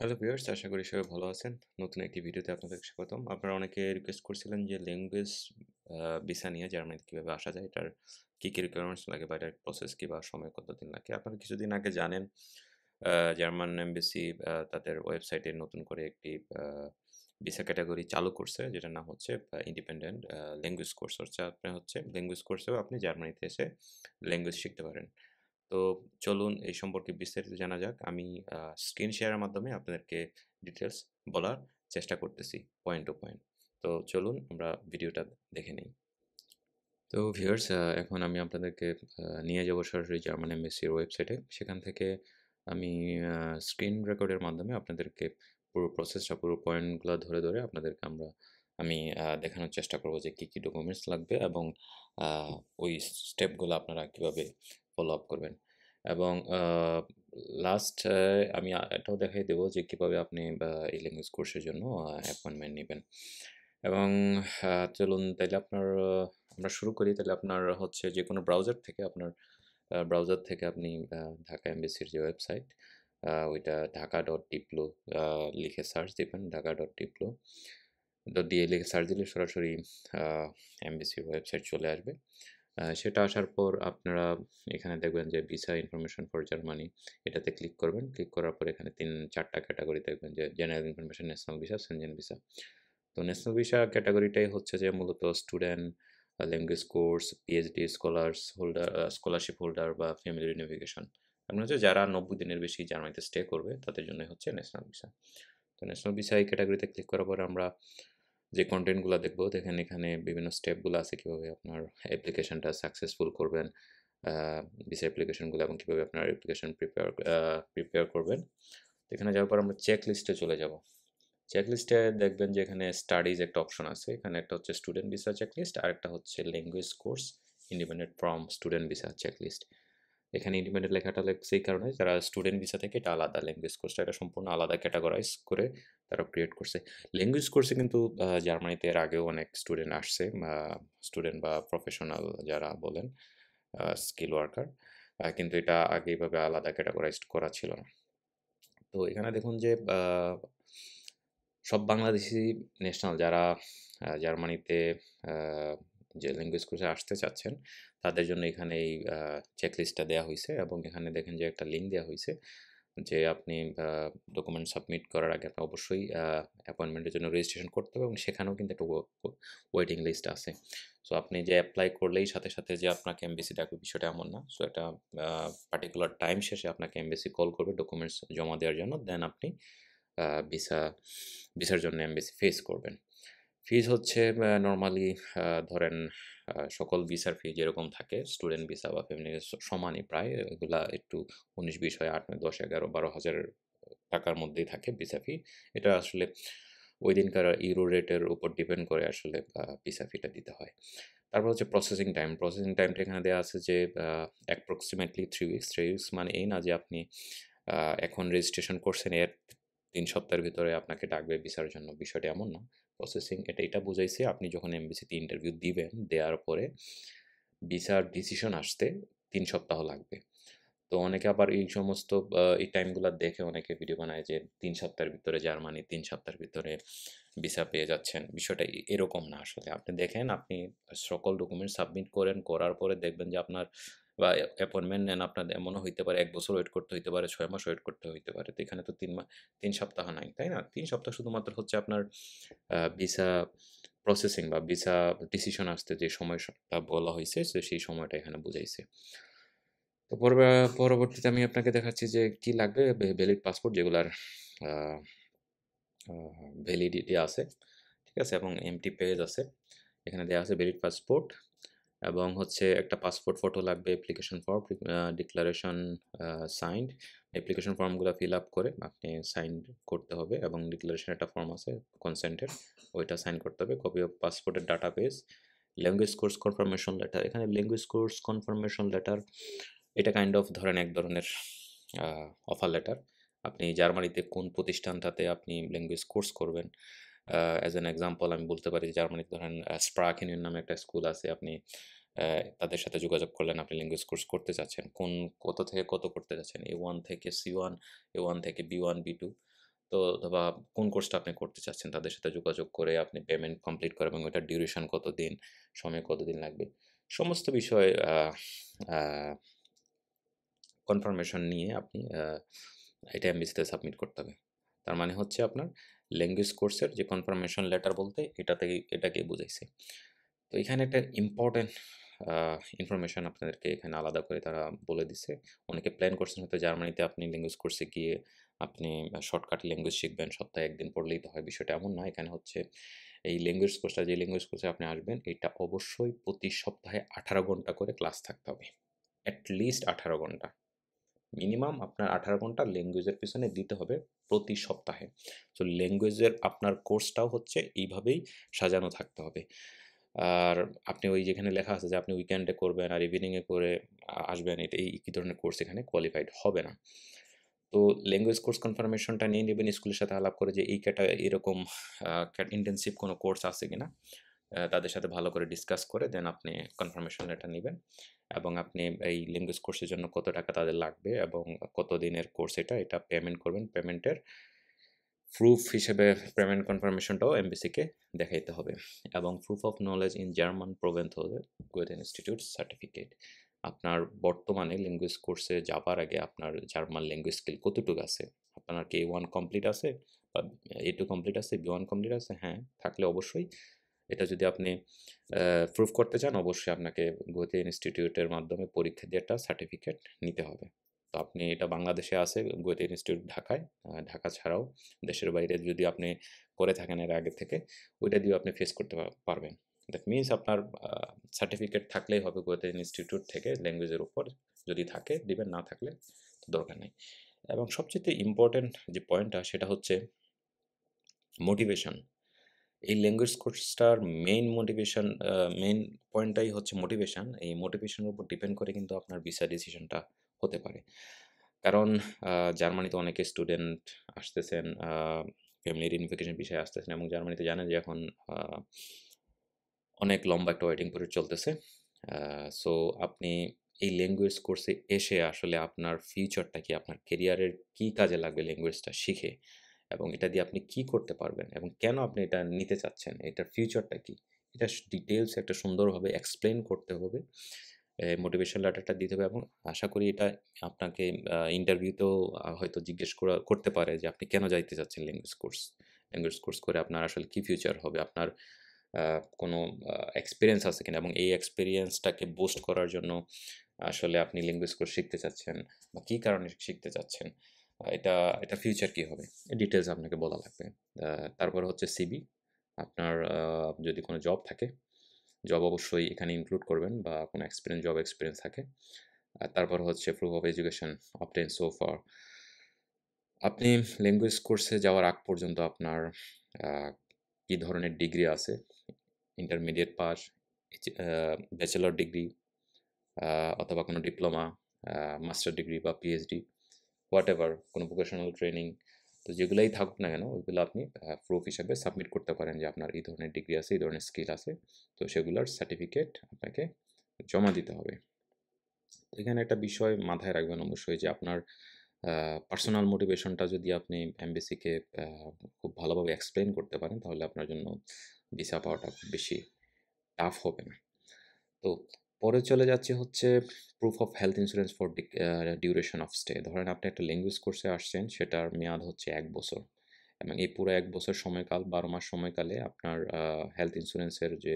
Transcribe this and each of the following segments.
Hello viewers, আশা করি সবাই ভালো আছেন। নতুন একটি ভিডিওতে আপনাদের স্বাগতম। আপনারা অনেকে রিকোয়েস্ট করছিলেন যে ল্যাঙ্গুয়েজ ভিসা নিয়ে জার্মানিতে কিভাবে আসা যায়, এটার কি রিকোয়ারমেন্টস লাগে বা এটার প্রসেস কি বা সময় কতদিন লাগে। আপনারা কিছুদিন আগে জানেন আ জার্মান এমবাসি তাদের ওয়েবসাইটে নতুন করে একটি আ ভিসা ক্যাটেগরি চালু করছে, যেটার নাম হচ্ছে ইন্ডিপেন্ডেন্ট ল্যাঙ্গুয়েজ কোর্স। আপনার হচ্ছে ল্যাঙ্গুয়েজ কোর্সেও আপনি জার্মানিতে এসে ল্যাঙ্গুয়েজ শিখতে পারেন। তো চলুন এই সম্পর্কে বিস্তারিত জানা যাক। আমি স্ক্রিন শেয়ারের মাধ্যমে আপনাদেরকে ডিটেইলস বলার চেষ্টা করতেছি পয়েন্ট টু পয়েন্ট। তো চলুন আমরা ভিডিওটা দেখে নেই। তো ভিউয়ার্স, এখন আমি আপনাদেরকে নিয়ে যাবো সরাসরি জার্মান এমবাসির ওয়েবসাইটে। সেখান থেকে আমি স্ক্রিন রেকর্ডের মাধ্যমে আপনাদেরকে পুরো প্রসেসটা, পুরো পয়েন্টগুলা ধরে আমি দেখানোর চেষ্টা করব যে কী ডকুমেন্টস লাগবে এবং আ ওই স্টেপগুলো আপনারা কিভাবে ফলো আপ করবেন। এবং লাস্ট আমি এটাও দেখাই দেব যে কিভাবে আপনি এই ল্যাঙ্গুয়েজ কোর্সের জন্য অ্যাপয়েন্টমেন্ট নিবেন। এবং চলুন তাইলে আমরা শুরু করি। তাহলে আপনার হচ্ছে যেকোনো ব্রাউজার থেকে আপনি ঢাকা এমবাসির যে ওয়েবসাইট, ওইটা ঢাকা.ডিপ্লো লিখে সার্চ দিবেন। ঢাকা.ডিপ্লো.ডিএ লিখে সার্চ দিলে সরাসরি আ এমবাসির ওয়েবসাইট চলে আসবে। সেটা আসার পর আপনারা এখানে দেখবেন যে ভিসা ইনফরমেশন ফর জার্মানি, এটাতে ক্লিক করবেন। ক্লিক করার পর এখানে ৩-৪ টা ক্যাটেগরি দেখবেন যে general information, national visa, Shenzhen visa. তো ন্যাশনাল ভিসা ক্যাটেগরিটাই হচ্ছে যে মূলত student, language course, PhD scholarship holder বা ফ্যামিলি রিউনিফিকেশন। আপনার হচ্ছে যারা ৯০ দিনের বেশি জার্মানিতে স্টে করবে তাদের জন্যই হচ্ছে ন্যাশনাল ভিসা। তো ন্যাশনাল ভিসা এই ক্যাটেগরিতে ক্লিক করার পরে আমরা যে কনটেন্টগুলো দেখবো, দেখেন এখানে বিভিন্ন স্টেপগুলো আছে কীভাবে আপনার অ্যাপ্লিকেশনটা সাকসেসফুল করবেন, আ ভিসা অ্যাপ্লিকেশনগুলো এবং কীভাবে আপনার অ্যাপ্লিকেশন প্রিপেয়ার করবেন। তো এখানে যাওয়ার পর আমরা চেক লিস্টে চলে যাব। চেকলিস্টে দেখবেন যে এখানে স্টাডিজ একটা অপশন আছে। এখানে একটা হচ্ছে স্টুডেন্ট ভিসা চেকলিস্ট, আরেকটা হচ্ছে language course independent from student visa checklist. এখানে ইন্ডিপেন্ডেন্ট লেখাটা লেখছে এই কারণে, যারা স্টুডেন্ট ভিসা থেকে এটা আলাদা, ল্যাঙ্গুয়েজ কোর্সটা এটা সম্পূর্ণ আলাদা ক্যাটাগরাইজ করে তারা ক্রিয়েট করছে। ল্যাঙ্গুয়েজ কোর্সে কিন্তু জার্মানিতে এর আগেও অনেক স্টুডেন্ট আসছে, স্টুডেন্ট বা প্রফেশনাল যারা বলেন, স্কিল ওয়ার্কার। কিন্তু এটা আগে এভাবে আলাদা ক্যাটাগরাইজড করা ছিল না। তো এখানে দেখুন যে সব বাংলাদেশি ন্যাশনাল যারা জার্মানিতে আ যে ল্যাঙ্গুয়েজ কোর্সে আসতে চাচ্ছেন, তাদের জন্য এখানে এই চেকলিস্টটা দেয়া হইছে এবং এখানে দেখেন যে একটা লিঙ্ক দেয়া হইছে যে আপনি আ ডকুমেন্ট সাবমিট করার আগে আপনার অবশ্যই অ্যাপয়েন্টমেন্টের জন্য রেজিস্ট্রেশন করতে হবে এবং সেখানেও কিন্তু একটা ওয়েটিং লিস্ট আছে। সো আপনি যে এপ্লাই করলেই সাথে যে আপনাকে এমবাসি ডাকবে, বিষয়টা এমন না। সো একটা আ পার্টিকুলার টাইম শেষে আপনাকে এমবাসি কল করবে ডকুমেন্টস জমা দেওয়ার জন্য। দেন আপনি আ ভিসা ভিসার জন্য এমবাসি ফেস করবেন। ফিজ হচ্ছে নরমালি ধরেন সকল ভিসার ফি যেরকম থাকে স্টুডেন্ট ভিসা বা ফ্যামিলি সমানই প্রায়। এগুলা একটু ১৯-২০ হয়, ৮, ৯, ১০, ১১, ১২,০০০ টাকার মধ্যেই থাকে ভিসা ফি। এটা আসলে ওই দিনকার ইউরো রেটের উপর ডিপেন্ড করে আসলে ভিসা ফিটা দিতে হয়। তারপর হচ্ছে প্রসেসিং টাইম। প্রসেসিং টাইমটা এখানে দেয়া আছে যে approximately 3 উইকস। 3 উইকস মানে এই না যে আপনি আ এখন রেজিস্ট্রেশন করছেন, এর ৩ সপ্তাহের ভিতরে আপনাকে ডাকবে ভিসার জন্য। বিষয়টা এমন না। প্রসেসিং এটা বুঝাইছে আপনি যখন এমবাসিতে ইন্টারভিউ দিবেন, দেওয়ার পরে ভিসার ডিসিশন আসতে ৩ সপ্তাহ লাগবে। তো অনেকে আবার এই সমস্ত এই টাইমগুলা দেখে অনেকে ভিডিও বানায় যে ৩ সপ্তাহের ভিতরে জার্মানি, ৩ সপ্তাহের ভিতরে ভিসা পেয়ে যাচ্ছেন। বিষয়টা এরকম না আসলে। আপনি দেখেন, আপনি সকল ডকুমেন্ট সাবমিট করেন, করার পরে দেখবেন যে আপনার বা অ্যাপয়েন্টমেন্ট নেন, আপনার এমনও হইতে পারে ১ বছর ওয়েট করতে হইতে পারে, ৬ মাস ওয়েট করতে হইতে পারে। তো এখানে তো ৩ সপ্তাহ নাই, তাই না? ৩ সপ্তাহ শুধুমাত্র হচ্ছে আপনার ভিসা প্রসেসিং বা ভিসা ডিসিশন আসতে যে সময়টা বলা হইছে, সেই সময়টা এখানে বুঝাইছে। তো পরবর্তীতে আমি আপনাকে দেখাচ্ছি যে কি লাগবে। ভ্যালিড পাসপোর্ট যেগুলার আ আ ভ্যালিডিটি আছে। ঠিক আছে? এবং এম্পটি পেজ আছে। এখানে দেয়া আছে ভ্যালিড পাসপোর্ট এবং হচ্ছে একটা পাসপোর্ট ফটো লাগবে, অ্যাপ্লিকেশন ফর্ম, ডিক্লারেশন আ সাইন্ড। অ্যাপ্লিকেশন ফর্মগুলা ফিল আপ করে আপনি সাইন করতে হবে এবং ডিক্লারেশন একটা ফর্ম আছে কনসেন্টের, ওইটা সাইন করতে হবে। কপি অফ পাসপোর্টের database, language course confirmation letter. এখানে ল্যাঙ্গুয়েজ কোর্স কনফার্মেশন লেটার এটা কাইন্ড অফ ধরেন এক ধরনের আ অফার লেটার। আপনি জার্মানিতে কোন প্রতিষ্ঠানটাতে আপনি ল্যাঙ্গুয়েজ কোর্স করবেন। অ্যাজ অ্যান এক্সাম্পল আমি বলতে পারি যে জার্মানিতে ধরেন স্প্রাকেন নামে একটা স্কুল আছে। আপনি তাদের সাথে যোগাযোগ করলেন, আপনি ল্যাঙ্গুয়েজ কোর্স করতে চাচ্ছেন। কত থেকে কত করতে চাচ্ছেন? A1 থেকে C1, A1 থেকে B1, B2। তো অথবা কোন কোর্সটা আপনি করতে চাচ্ছেন তাদের সাথে যোগাযোগ করে আপনি পেমেন্ট কমপ্লিট করেন এবং ওটার ডিউরেশন কতদিন, সময় কতদিন লাগবে। সমস্ত বিষয় আ কনফার্মেশন নিয়ে আপনি এটা এমবিসিতে সাবমিট করতে হবে। তার মানে হচ্ছে আপনার ল্যাঙ্গুয়েজ কোর্সের যে কনফার্মেশন লেটার বলতে এটাকেই বুঝাইছে। তো এখানে একটা ইম্পোর্টেন্ট আ ইনফরমেশন আপনাদেরকে এখানে আলাদা করে তারা বলে দিছে। অনেকে প্ল্যান করছেন হয়তো জার্মানিতে আপনি ল্যাঙ্গুয়েজ কোর্সে গিয়ে আপনি শর্টকাট ল্যাঙ্গুয়েজ শিখবেন। সপ্তাহে ১ দিন পড়লেই তো হয়। বিষয়টা এমন না। এখানে হচ্ছে এই ল্যাঙ্গুয়েজ কোর্সটা যে ল্যাঙ্গুয়েজ কোর্সে আপনি আসবেন, এটা অবশ্যই প্রতি সপ্তাহে ১৮ ঘন্টা করে ক্লাস থাকতে হবে। এট লিস্ট ১৮ ঘন্টা। মিনিমাম আপনার ১৮ ঘন্টা ল্যাঙ্গুয়েজের পিছনে দিতে হবে প্রতি সপ্তাহে। সো ল্যাঙ্গুয়েজের আপনার কোর্সটাও হচ্ছে এইভাবেই সাজানো থাকতে হবে। আর আপনি ওই যেখানে লেখা আছে যে আপনি উইকেন্ডে করবেন আর ইভিনিংয়ে করে আসবেন, এটা এই কি ধরনের কোর্স এখানে কোয়ালিফাইড হবে না। তো ল্যাঙ্গুয়েজ কোর্স কনফার্মেশনটা নিয়ে নিবেন স্কুলের সাথে আলাপ করে যে এই এরকম ইনটেনসিভ কোনো কোর্স আছে কিনা। তাদের সাথে ভালো করে ডিসকাস করে দেন আপনি কনফার্মেশন লেটার নিবেন এবং আপনি এই ল্যাঙ্গুয়েজ কোর্সের জন্য কত টাকা তাদের লাগবে এবং কত দিনের কোর্স এটা পেমেন্ট করবেন। পেমেন্টের প্রুফ হিসেবে পেমেন্ট কনফার্মেশনটাও এমবেসিকে দেখাইতে হবে এবং proof of knowledge in German proven হলে গোয়েথে ইনস্টিটিউট সার্টিফিকেট। আপনার বর্তমানে ল্যাঙ্গুয়েজ কোর্সে যাবার আগে আপনার জার্মান ল্যাঙ্গুয়েজ স্কিল কতটুকু আছে? আপনার কি A1 কমপ্লিট আছে বা A2 কমপ্লিট আছে, B1 কমপ্লিট আছে? হ্যাঁ, থাকলে অবশ্যই এটা যদি আপনি প্রুফ করতে চান অবশ্যই আপনাকে গোয়েথে ইনস্টিটিউটের মাধ্যমে পরীক্ষা দিয়ে একটা সার্টিফিকেট নিতে হবে। তো আপনি এটা বাংলাদেশে আছে গোয়েথে ইনস্টিটিউট ঢাকায়। ঢাকা ছাড়াও দেশের বাইরে যদি আপনি করে থাকেন এর আগে থেকে, ওইটা দিয়েও আপনি ফেস করতে পারবেন। দ্যাট মিনস আপনার সার্টিফিকেট থাকলেই হবে গোয়েথে ইনস্টিটিউট থেকে ল্যাঙ্গুয়েজের উপর। যদি থাকে দিবেন, না থাকলে দরকার নেই। এবং সবচাইতে ইম্পোর্টেন্ট যে পয়েন্টটা সেটা হচ্ছে মোটিভেশন। এই ল্যাঙ্গুয়েজ কোর্সটার মেইন পয়েন্টটাই হচ্ছে মোটিভেশন। এই মোটিভেশনের উপর ডিপেন্ড করে কিন্তু আপনার ভিসা ডিসিশনটা হতে পারে। কারণ আ জার্মানিতে অনেকে স্টুডেন্ট আসতেছেন, ফ্যামিলি রিউনিফিকেশন বিষয়ে আসতেছেন এবং জার্মানিতে জানেন যে এখন আ অনেক লম্বা একটা ওয়েটিং পিরিয়ড চলতেছে। সো আপনি এই ল্যাঙ্গুয়েজ কোর্সে এসে আসলে আপনার ফিউচারটা কি? আপনার কেরিয়ারের কি কাজে লাগবে ল্যাঙ্গুয়েজটা শিখে? এবং এটা দিয়ে আপনি কি করতে পারবেন? এবং কেন আপনি এটা নিতে চাচ্ছেন? এটার ফিউচারটা কি? এটা ডিটেইলস একটা সুন্দরভাবে এক্সপ্লেইন করতে হবে। মোটিভেশন লেটারটা দিতে হবে এবং আশা করি এটা আপনাকে ইন্টারভিউতেও হয়তো জিজ্ঞেস করতে পারে যে আপনি কেন যাইতে চাচ্ছেন ল্যাঙ্গুয়েজ কোর্স? ল্যাঙ্গুয়েজ কোর্স করে আপনার আসলে কি ফিউচার হবে? আপনার আ কোনো এক্সপেরিয়েন্স আছে কিনা? এবং এই এক্সপেরিয়েন্সটাকে বুস্ট করার জন্য আসলে আপনি ল্যাঙ্গুয়েজ কোর্স শিখতে চাচ্ছেন বা কি কারণে শিখতে চাচ্ছেন? এটা এটার ফিউচার কি হবে? এই ডিটেইলস আপনাকে বলা লাগবে। আ তারপরে হচ্ছে সিভি। আপনার যদি কোনো জব থাকে, জব অবশ্যই এখানে ইনক্লুড করবেন বা কোনো জব এক্সপেরিয়েন্স থাকে। আর তারপর হচ্ছে proof of education obtained so far। আপনি ল্যাঙ্গুয়েজ কোর্সে যাওয়ার আগ পর্যন্ত আপনার আ কি ধরনের ডিগ্রি আছে? ইন্টারমিডিয়েট পাস, ব্যাচেলর ডিগ্রি আ অথবা কোনো ডিপ্লোমা, আ মাস্টার ডিগ্রি বা পিএইচডি হোয়াটএভার কোনো ভোকেশনাল ট্রেনিং। তো যেগুলাই থাকুক না কেন ওইগুলো আপনি প্রুফ হিসেবে সাবমিট করতে পারেন যে আপনার এই ধরনের ডিগ্রি আছে, এই ধরনের স্কিল আছে। তো সেগুলার সার্টিফিকেট আপনাকে জমা দিতে হবে। তো এখানে একটা বিষয় মাথায় রাখবেন অবশ্যই যে আপনার আ পার্সোনাল মোটিভেশনটা যদি আপনি এমবেসিকে আ খুব ভালোভাবে এক্সপ্লেইন করতে পারেন তাহলে আপনার জন্য ভিসা পাওয়াটা খুব বেশি টাফ হবে না। তো পরে চলে যাচ্ছি হচ্ছে proof of health insurance for duration of stay. ধরেন আপনি একটা ল্যাঙ্গুয়েজ কোর্সে আসছেন, সেটার মেয়াদ হচ্ছে ১ বছর এবং এই পুরো ১ বছর সময়কাল ১২ মাস সময়কালে আপনার হেলথ ইন্সুরেন্সের যে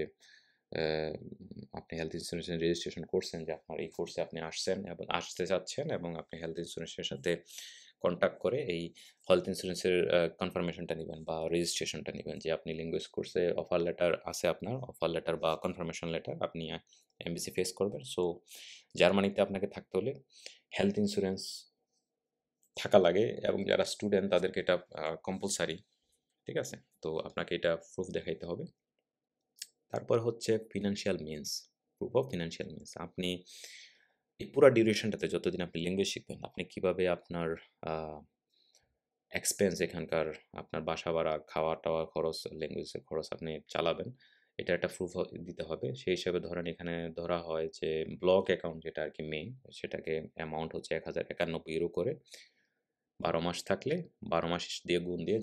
আপনি হেলথ ইন্সুরেন্সের রেজিস্ট্রেশন করছেন যে আপনার এই কোর্সে আপনি আসছেন এবং আসতে চাচ্ছেন এবং আপনি হেলথ ইন্সুরেন্সের সাথে কন্ট্যাক্ট করে এই হেলথ ইন্সুরেন্সের কনফার্মেশনটা নিবেন বা রেজিস্ট্রেশনটা নিবেন যে আপনি ল্যাঙ্গুয়েজ কোর্সে অফার লেটার আছে আপনার, অফার লেটার বা কনফার্মেশন লেটার আপনি এমবেসি ফেস করবেন। সো জার্মানিতে আপনাকে থাকতে হলে হেলথ ইন্সুরেন্স থাকা লাগে এবং যারা স্টুডেন্ট তাদেরকে এটা কম্পালসারি। ঠিক আছে? তো আপনাকে এটা প্রুফ দেখাইতে হবে। তারপর হচ্ছে financial means, proof of financial means. আপনি এই পুরা ডিউরেশনটাতে যতদিন আপনি ল্যাঙ্গুয়েজ শিখবেন, আপনি কিভাবে আপনার আ এক্সপেন্স এখানকার আপনার বাসা ভাড়া, খাওয়া-টাওয়া খরচ, ল্যাঙ্গুয়েজের খরচ আপনি চালাবেন। এটার একটা প্রুফ দিতে হবে। সেই হিসাবে ধরেন এখানে ধরা হয় যে ব্লক অ্যাকাউন্ট যেটা আরকি মেইন, সেটাকে অ্যামাউন্ট হচ্ছে ৳১,০৯১ করে 12 মাস থাকলে 12 মাস দিয়ে গুণ দিয়ে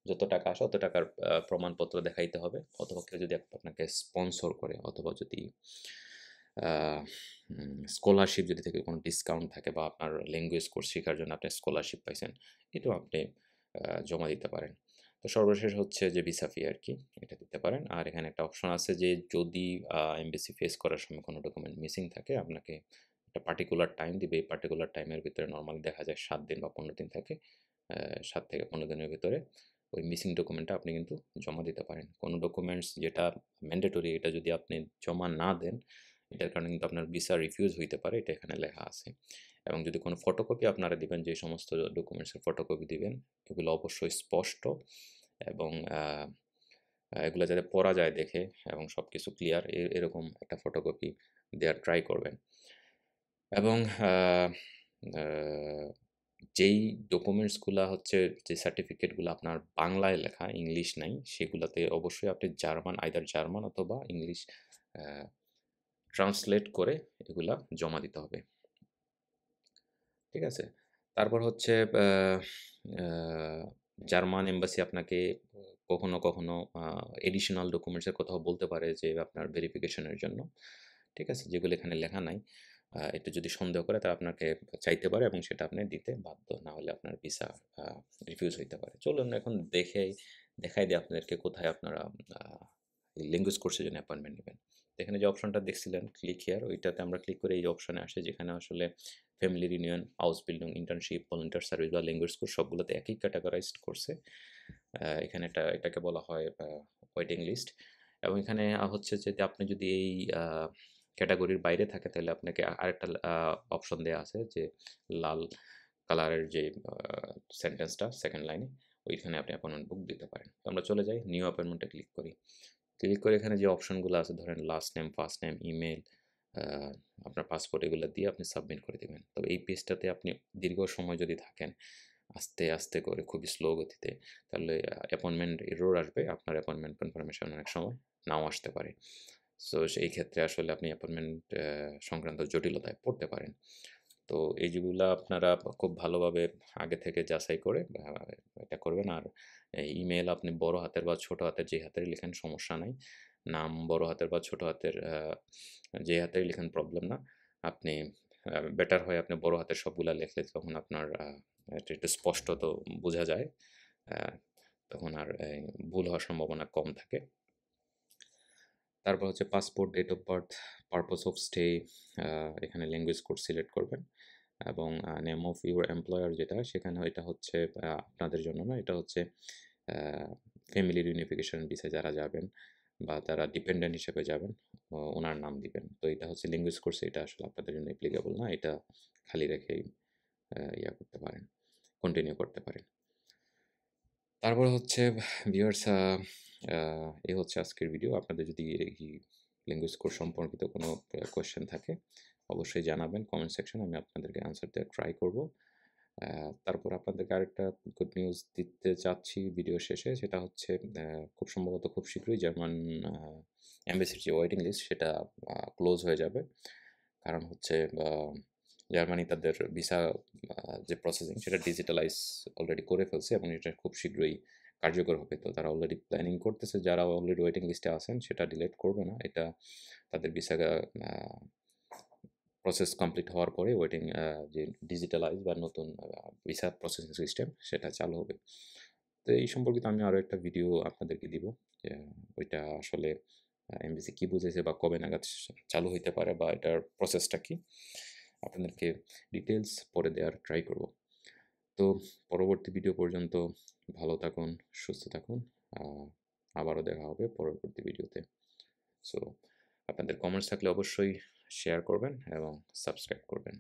যত টাকা আসে অত টাকার প্রমাণপত্র দেখাইতে হবে। অথবা কেউ যদি আপনাকে স্পন্সর করে অথবা যদি স্কলারশিপ যদি থেকে কোনো ডিসকাউন্ট থাকে বা আপনার ল্যাঙ্গুয়েজ কোর্স শেখার জন্য আপনি স্কলারশিপ পাইছেন, এটাও আপনি জমা দিতে পারেন। তো সর্বশেষ হচ্ছে যে ভিসা ফি আরকি, এটা দিতে পারেন। আর এখানে একটা অপশন আছে যে যদি এমবাসি ফেস করার সময় কোনো ডকুমেন্ট মিসিং থাকে, আপনাকে একটা পার্টিকুলার টাইম দিবে। এই পার্টিকুলার টাইমের ভিতরে নরমালি দেখা যায় ৭ দিন বা ১৫ দিন থাকে। ৭ থেকে ১৫ দিনের ভিতরে ওই মিসিং ডকুমেন্টটা আপনি কিন্তু জমা দিতে পারেন। কোনো ডকুমেন্টস যেটা ম্যান্ডেটরি এটা যদি আপনি জমা না দেন, এটার কারণে কিন্তু আপনার ভিসা রিফিউজ হইতে পারে, এটা এখানে লেখা আছে। এবং যদি কোনো ফটোকপি আপনারা দিবেন, যে সমস্ত ডকুমেন্টসের ফটোকপি দিবেন, এগুলো অবশ্যই স্পষ্ট এবং এগুলো যাতে পড়া যায় দেখে এবং সব কিছু ক্লিয়ার এরকম একটা ফটোকপি দেওয়ার ট্রাই করবেন। এবং আ যেই ডকুমেন্টসগুলা হচ্ছে, যে সার্টিফিকেটগুলো আপনার বাংলায় লেখা, ইংলিশ নাই, সেগুলাতে অবশ্যই আপনি আইদার জার্মান অথবা ইংলিশ আ ট্রান্সলেট করে এগুলা জমা দিতে হবে। ঠিক আছে? তারপর হচ্ছে আ আ জার্মান এম্বাসি আপনাকে কখনো এডিশনাল ডকুমেন্টস এর কথাও বলতে পারে যে আপনার ভেরিফিকেশন এর জন্য। ঠিক আছে? যেগুলো এখানে লেখা নাই। একটু যদি সন্দেহ করে তাহলে আপনাকে চাইতে পারে এবং সেটা আপনি দিতে বাধ্য। না হলে আপনার ভিসা আ রিফিউজ হইতে পারে। চলুন এখন দেখাই দেই আপনাদেরকে কোথায় আপনারা আ এই ল্যাঙ্গুয়েজ কোর্সের জন্য অ্যাপয়েন্টমেন্ট নিবেন। এখানে যে অপশনটা দেখছিলেন ক্লিক হিয়ার, ওইটাতে আমরা ক্লিক করে এই অপশনে আসে যেখানে আসলে family reunion, house building, internship, volunteer service বা ল্যাঙ্গুয়েজ কোর্স সবগুলোতে একই ক্যাটেগরাইজড করছে। এখানে এটাকে বলা হয় ওয়েটিং লিস্ট। এবং এখানে হচ্ছে যে আপনি যদি এই আ ক্যাটেগরির বাইরে থাকে তাহলে আপনাকে আরেকটা অপশন দেয়া আছে যে লাল কালারের যে আ সেন্টেন্সটা 2nd লাইনে, ওইখানে আপনি অ্যাপয়েন্টমেন্ট বুক দিতে পারেন। তো আমরা চলে যাই, নিউ অ্যাপয়েন্টমেন্ট এ ক্লিক করি। ক্লিক করে এখানে যে অপশনগুলো আছে, ধরেন last name, first name, email, আ আপনার পাসপোর্ট, এগুলো দিয়ে আপনি সাবমিট করে দিবেন। তবে এই পেজটাতে আপনি দীর্ঘ সময় যদি থাকেন, আস্তে করে খুবই স্লো গতিতে, তাহলে অ্যাপয়েন্টমেন্ট এরর আসবে। আপনার অ্যাপয়েন্টমেন্ট কনফার্মেশন অনেক সময় নাও আসতে পারে। সো সেই ক্ষেত্রে আসলে আপনি অ্যাপয়েন্টমেন্ট সংক্রান্ত জটিলতায় পড়তে পারেন। তো এই যেগুলা আপনারা খুব ভালোভাবে আগে থেকে যাচাই করে এটা করবেন। আর ইমেইল আপনি বড় হাতের বা ছোট হাতের যে হাতেরই লিখেন সমস্যা নাই। নাম বড় হাতের বা ছোট হাতের যে হাতেরই লিখেন প্রবলেম না। আপনি বেটার হয় আপনি বড় হাতের সবগুলা লিখলে তখন আপনার এটা একটু স্পষ্টত বোঝা যায়। আ তখন আর ভুল হওয়ার সম্ভাবনা কম থাকে। তারপর হচ্ছে passport, date of birth, purpose of stay, আ এখানে ল্যাঙ্গুয়েজ কোড সিলেক্ট করবেন। এবং নেম অফ ইউর এমপ্লয়ার যেটা, সেখানে এটা হচ্ছে আপনাদের জন্য না, এটা হচ্ছে আ ফ্যামিলি রিউনিফিকেশন ভিসায় যারা যাবেন বা যারা ডিপেন্ডেন্ট হিসেবে যাবেন, ওনার নাম দিবেন। তো এটা হচ্ছে ল্যাঙ্গুয়েজ কোর্সে, এটা আসলে আপনাদের জন্য অ্যাপ্লিকেবল না। এটা খালি রেখেই ইয়া করতে পারেন, কন্টিনিউ করতে পারেন। তারপরে হচ্ছে ভিউয়ার্স, আ এই হচ্ছে আজকের ভিডিও। আপনাদের যদি এই ল্যাঙ্গুয়েজ কোর্স সম্পর্কিত কোনো কোয়েশ্চেন থাকে অবশ্যই জানাবেন কমেন্ট সেকশনে, আমি আপনাদেরকে অ্যান্সার দেওয়ার ট্রাই করব। আ তারপর আপনাদেরকে আরেকটা গুড নিউজ দিতে চাচ্ছি ভিডিও শেষে, সেটা হচ্ছে খুব সম্ভবত খুব শীঘ্রই জার্মান আ এমবাসির যে ওয়েটিং লিস্ট সেটা ক্লোজ হয়ে যাবে। কারণ হচ্ছে আ জার্মানি তাদের ভিসা যে প্রসেসিং সেটা ডিজিটালাইজ অলরেডি করে ফেলছে এবং এটা খুব শীঘ্রই কার্যকর হবে। তো তারা অলরেডি প্ল্যানিং করতেছে, যারা অলরেডি ওয়েটিং লিস্টে আছেন সেটা ডিলেট করবে না। এটা তাদের ভিসা আ প্রসেস কমপ্লিট হওয়ার পরে ওয়েটিং যে ডিজিটালাইজ বা নতুন ভিসা প্রসেসিং সিস্টেম সেটা চালু হবে। তো এই সম্পর্কিত আমি আরও একটা ভিডিও আপনাদেরকে দিব। যে ওইটা আসলে এমবিসি কি বুঝাইছে বা কবে নাগাদ চালু হইতে পারে বা এটার প্রসেসটা কি? আপনাদেরকে ডিটেইলস পরে দেওয়ার ট্রাই করব। তো পরবর্তী ভিডিও পর্যন্ত ভালো থাকুন, সুস্থ থাকুন। আ আবারও দেখা হবে পরবর্তী ভিডিওতে। সো আপনাদের কমেন্টস থাকলে অবশ্যই শেয়ার করবেন এবং সাবস্ক্রাইব করবেন।